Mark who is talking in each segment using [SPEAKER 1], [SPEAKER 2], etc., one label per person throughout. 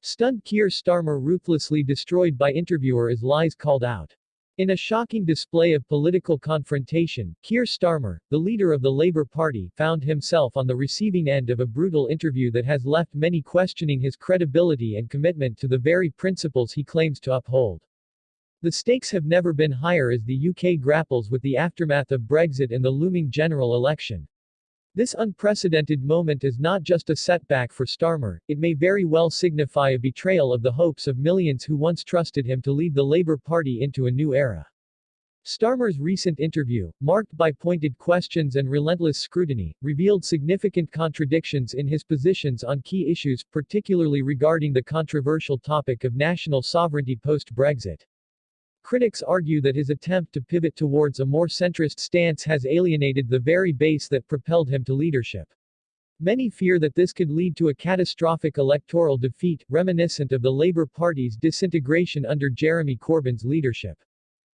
[SPEAKER 1] Stunned Keir Starmer ruthlessly destroyed by interviewer as lies called out. In a shocking display of political confrontation, Keir Starmer, the leader of the Labour Party, found himself on the receiving end of a brutal interview that has left many questioning his credibility and commitment to the very principles he claims to uphold. The stakes have never been higher as the UK grapples with the aftermath of Brexit and the looming general election. This unprecedented moment is not just a setback for Starmer, it may very well signify a betrayal of the hopes of millions who once trusted him to lead the Labour Party into a new era. Starmer's recent interview, marked by pointed questions and relentless scrutiny, revealed significant contradictions in his positions on key issues, particularly regarding the controversial topic of national sovereignty post-Brexit. Critics argue that his attempt to pivot towards a more centrist stance has alienated the very base that propelled him to leadership. Many fear that this could lead to a catastrophic electoral defeat, reminiscent of the Labour Party's disintegration under Jeremy Corbyn's leadership.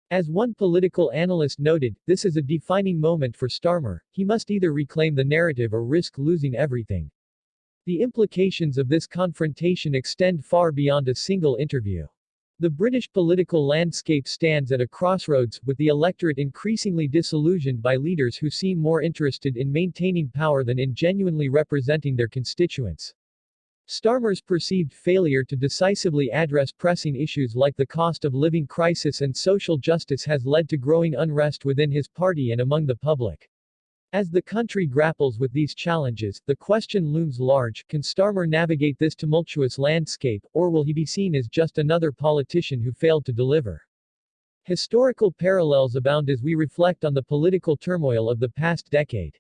[SPEAKER 1] As one political analyst noted, this is a defining moment for Starmer. He must either reclaim the narrative or risk losing everything. The implications of this confrontation extend far beyond a single interview. The British political landscape stands at a crossroads, with the electorate increasingly disillusioned by leaders who seem more interested in maintaining power than in genuinely representing their constituents. Starmer's perceived failure to decisively address pressing issues like the cost of living crisis and social justice has led to growing unrest within his party and among the public. As the country grapples with these challenges, the question looms large: can Starmer navigate this tumultuous landscape, or will he be seen as just another politician who failed to deliver? Historical parallels abound as we reflect on the political turmoil of the past decade.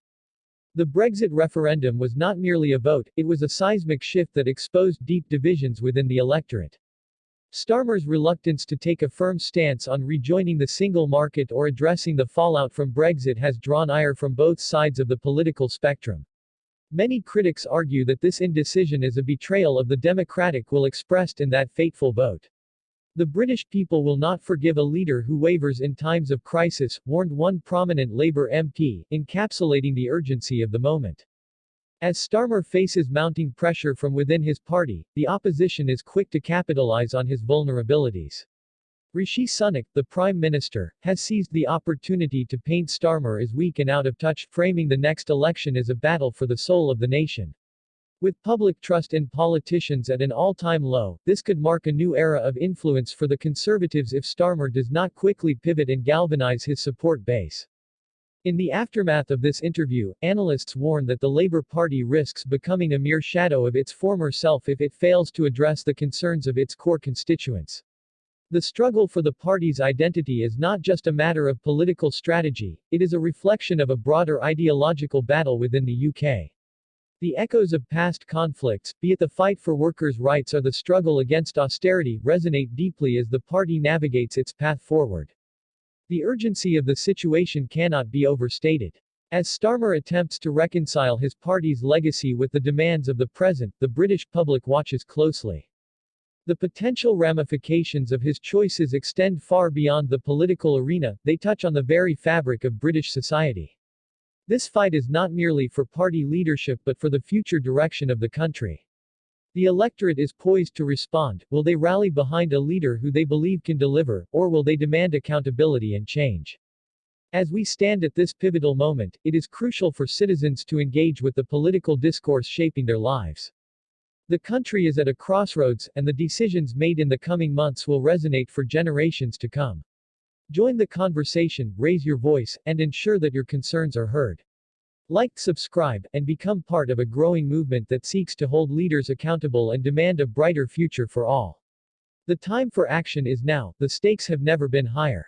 [SPEAKER 1] The Brexit referendum was not merely a vote, it was a seismic shift that exposed deep divisions within the electorate. Starmer's reluctance to take a firm stance on rejoining the single market or addressing the fallout from Brexit has drawn ire from both sides of the political spectrum. Many critics argue that this indecision is a betrayal of the democratic will expressed in that fateful vote. The British people will not forgive a leader who wavers in times of crisis, warned one prominent Labour MP, encapsulating the urgency of the moment. As Starmer faces mounting pressure from within his party, the opposition is quick to capitalize on his vulnerabilities. Rishi Sunak, the Prime Minister, has seized the opportunity to paint Starmer as weak and out of touch, framing the next election as a battle for the soul of the nation. With public trust in politicians at an all-time low, this could mark a new era of influence for the Conservatives if Starmer does not quickly pivot and galvanize his support base. In the aftermath of this interview, analysts warn that the Labour Party risks becoming a mere shadow of its former self if it fails to address the concerns of its core constituents. The struggle for the party's identity is not just a matter of political strategy, it is a reflection of a broader ideological battle within the UK. The echoes of past conflicts, be it the fight for workers' rights or the struggle against austerity, resonate deeply as the party navigates its path forward. The urgency of the situation cannot be overstated. As Starmer attempts to reconcile his party's legacy with the demands of the present, the British public watches closely. The potential ramifications of his choices extend far beyond the political arena, they touch on the very fabric of British society. This fight is not merely for party leadership but for the future direction of the country. The electorate is poised to respond. Will they rally behind a leader who they believe can deliver, or will they demand accountability and change? As we stand at this pivotal moment, it is crucial for citizens to engage with the political discourse shaping their lives. The country is at a crossroads, and the decisions made in the coming months will resonate for generations to come. Join the conversation, raise your voice, and ensure that your concerns are heard. Like, subscribe, and become part of a growing movement that seeks to hold leaders accountable and demand a brighter future for all. The time for action is now, the stakes have never been higher.